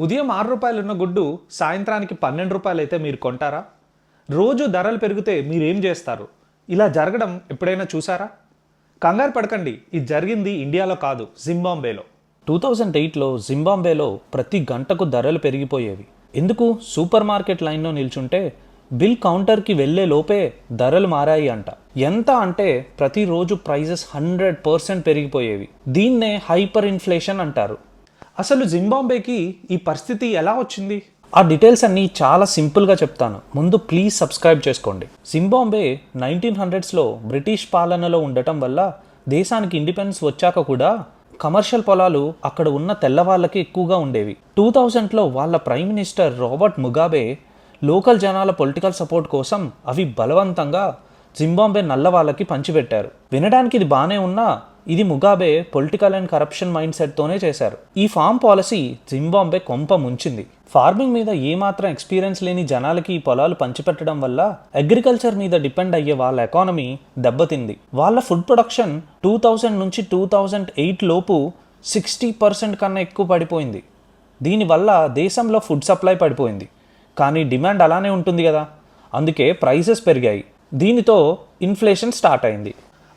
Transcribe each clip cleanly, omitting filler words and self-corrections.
ఉదయం 6 రూపాయలున్న గుడ్డు సాయంత్రానికి 12 రూపాయలైతే మీరు కొంటారా? రోజు ధరలు పెరిగితే మీరేం చేస్తారు? ఇలా జరగడం ఎప్పుడైనా చూసారా? కంగారు పడకండి, ఇది జరిగింది ఇండియాలో కాదు, జింబాబ్వేలో. 2008లో జింబాబ్వేలో ప్రతి గంటకు ధరలు పెరిగిపోయేవి. ఎందుకు? సూపర్ మార్కెట్ లైన్లో నిల్చుంటే బిల్ కౌంటర్కి వెళ్లే లోపే ధరలు మారాయి అంట. ఎంత అంటే ప్రతిరోజు ప్రైజెస్ 100% పెరిగిపోయేవి. దీన్నే హైపర్ ఇన్ఫ్లేషన్ అంటారు. అసలు జింబాబ్వేకి ఈ పరిస్థితి ఎలా వచ్చింది? ఆ డీటెయిల్స్ అన్నీ చాలా సింపుల్గా చెప్తాను. ముందు ప్లీజ్ సబ్స్క్రైబ్ చేసుకోండి. జింబాబ్వే 1900స్లో బ్రిటిష్ పాలనలో ఉండటం వల్ల దేశానికి ఇండిపెండెన్స్ వచ్చాక కూడా కమర్షియల్ పొలాలు అక్కడ ఉన్న తెల్లవాళ్ళకి ఎక్కువగా ఉండేవి. 2000లో వాళ్ళ prime minister Robert Mugabe local జనాల పొలిటికల్ సపోర్ట్ కోసం అవి బలవంతంగా జింబాబ్వే నల్ల వాళ్ళకి పంచిపెట్టారు. వినడానికి ఇది బాగానే ఉన్నా ఇది Mugabe political and corruption mind సెట్తోనే చేశారు. ఈ ఫార్మ్ పాలసీ జింబాబ్వే కొంప ముంచింది. ఫార్మింగ్ మీద ఏమాత్రం ఎక్స్పీరియన్స్ లేని జనాలకి ఈ పొలాలు పంచిపెట్టడం వల్ల అగ్రికల్చర్ మీద డిపెండ్ అయ్యే వాళ్ళ ఎకానమీ దెబ్బతింది. వాళ్ళ ఫుడ్ ప్రొడక్షన్ 2000 నుంచి 2008 లోపు 60% కన్నా ఎక్కువ పడిపోయింది. దీనివల్ల దేశంలో ఫుడ్ సప్లై పడిపోయింది. కానీ డిమాండ్ అలానే ఉంటుంది కదా, అందుకే ప్రైసెస్ పెరిగాయి. దీనితో ఇన్ఫ్లేషన్ స్టార్ట్ అయింది.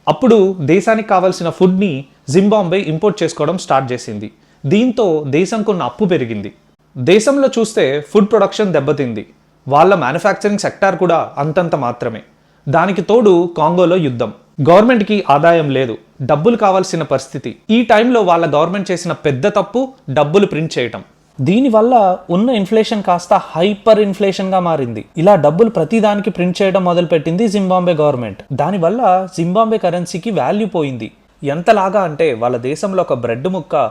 అప్పుడు దేశానికి కావాల్సిన ఫుడ్ని జింబాబ్వే ఇంపోర్ట్ చేసుకోవడం స్టార్ట్ చేసింది. దీంతో దేశంకున్న అప్పు పెరిగింది. దేశంలో చూస్తే ఫుడ్ ప్రొడక్షన్ దెబ్బతింది. వాళ్ళ మ్యానుఫ్యాక్చరింగ్ సెక్టార్ కూడా అంతంత మాత్రమే. దానికి తోడు కాంగోలో యుద్ధం. గవర్నమెంట్కి ఆదాయం లేదు, డబ్బులు కావాల్సిన పరిస్థితి. ఈ టైంలో వాళ్ళ గవర్నమెంట్ చేసిన పెద్ద తప్పు డబ్బులు ప్రింట్ చేయటం. దీనివల్ల ఉన్న ఇన్ఫ్లేషన్ కాస్త హైపర్ ఇన్ఫ్లేషన్గా మారింది. ఇలా డబ్బులు ప్రతిదానికి ప్రింట్ చేయడం మొదలుపెట్టింది జింబాబ్వే గవర్నమెంట్. దానివల్ల జింబాబ్వే కరెన్సీకి వాల్యూ పోయింది. ఎంతలాగా అంటే వాళ్ళ దేశంలో ఒక బ్రెడ్ ముక్క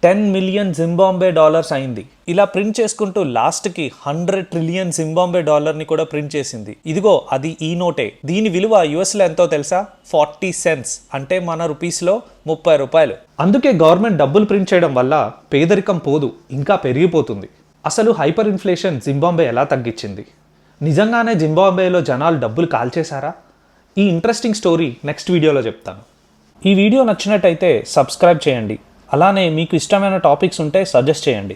10 మిలియన్ జింబాబ్వే డాలర్స్ అయింది. ఇలా ప్రింట్ చేసుకుంటూ లాస్ట్కి 100 ట్రిలియన్ జింబాబ్వే డాలర్ని కూడా ప్రింట్ చేసింది. ఇదిగో అది ఈ నోటే. దీని విలువ యుఎస్లో ఎంతో తెలుసా? 40 సెంట్స్, అంటే మన రూపీస్లో 30 రూపాయలు. అందుకే గవర్నమెంట్ డబ్బులు ప్రింట్ చేయడం వల్ల పేదరికం పోదు, ఇంకా పెరిగిపోతుంది. అసలు హైపర్ ఇన్ఫ్లేషన్ జింబాబ్వే ఎలా తగ్గించింది? నిజంగానే జింబాబ్వేలో జనాలు డబ్బులు కాల్చేశారా? ఈ ఇంట్రెస్టింగ్ స్టోరీ నెక్స్ట్ వీడియోలో చెప్తాను. ఈ వీడియో నచ్చినట్టయితే సబ్స్క్రైబ్ చేయండి. అలానే మీకు ఇష్టమైన టాపిక్స్ ఉంటే సజెస్ట్ చేయండి.